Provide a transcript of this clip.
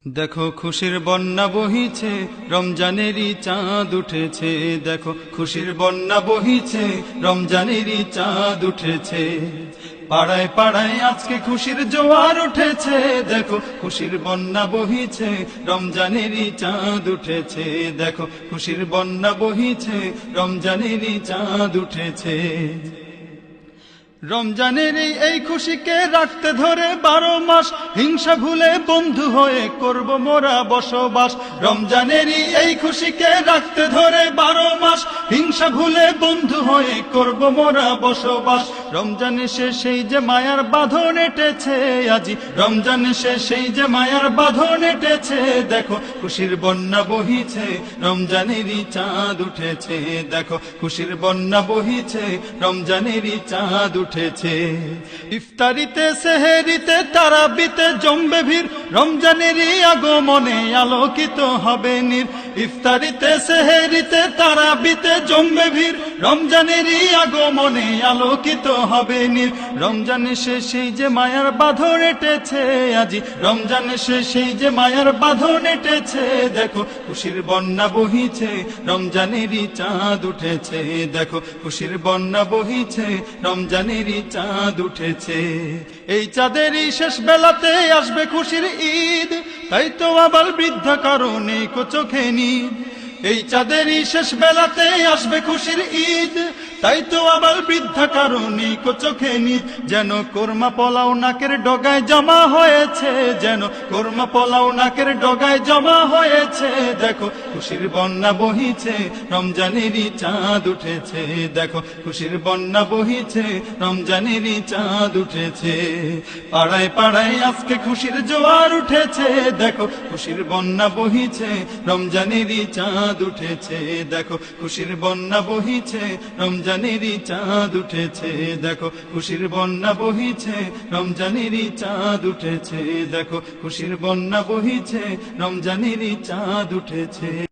দেখো খুশির বন্যা বহিছে, রমজানেরই চাঁদ উঠেছে। দেখো খুশির বন্যা বহিছে, রমজানেরই চাঁদ উঠেছে। পাড়ায় পাড়ায় আজকে খুশির জোয়ার উঠেছে। দেখো খুশির বন্যা বহিছে, রমজানেরই চাঁদ উঠেছে। দেখো খুশির বন্যা বহিছে, রমজানেরই চাঁদ উঠেছে। রমজানের এই খুশিকে রাখতে ধরে 12 মাস, হিংসা ভুলে বন্ধু হয়ে করব মোরা বসবাস। রমজানের এই খুশিকে রাখতে ধরে 12 মাস, হিংসা ভুলে বন্ধু হয়ে করব মোরা বসবাস। রমজান এসে সেই যে মায়ার বাঁধন এঁটেছে আজি, রমজান এসে সেই যে মায়ার বাঁধন এঁটেছে। দেখো খুশির বন্যা বহিছে, রমজানেরই চাঁদ উঠেছে। দেখো খুশির বন্যা বহিছে, রমজানেরই চাঁদ উঠেছে। ইফতারিতে সেহেরিতে তারাবিতে জমবে ভিড়, রমজানেরই আগমনে আলোকিত হবে নীর। ইফতারিতে সেহেরিতে তারাবিতে জমবে ভিড়, রমজানেরই আগমনে আলোকিত হবে নীর। রমজান এসে সেই যে মায়ার বাঁধন এঁটেছে আজি, রমজান এসে সেই যে মায়ার বাঁধন এঁটেছে। দেখো খুশির বন্যা বহিছে, রমজানেরই চাঁদ উঠেছে। দেখো খুশির বন্যা বহিছে, রমজানেরই চাঁদ উঠেছে। এই চাঁদেরই শেষ বেলাতে আসবে খুশির ঈদ, তাই তো আবার বৃদ্ধা কারণে চোখে নিদ। এই চাঁদেরই শেষ বেলাতে আসবে খুশির ঈদ, তাই তো আবার বৃদ্ধা কারণে চোখে নিদ। যেন কোরমা পোলাও নাকের ডগায় জমা হয়েছে, যেন কোরমা পোলাও নাকের ডগায় জমা হয়েছে। দেখো খুশির বন্যা বহিছে, রমজানেরই চাঁদ উঠেছে। দেখো খুশির বন্যা বহিছে, রমজানেরই চাঁদ উঠেছে। পাড়ায় পাড়ায় আজকে খুশির জোয়ার উঠেছে। দেখো খুশির বন্যা বহিছে, রমজানেরই চাঁদ উঠেছে। দেখো খুশির বন্যা বহিছে, রমজানেরই চাঁদ উঠেছে। দেখো খুশির বন্যা বহিছে, রমজানেরই চাঁদ উঠেছে। দেখো খুশির বন্যা বহিছে, রমজানেরই চাঁদ উঠেছে।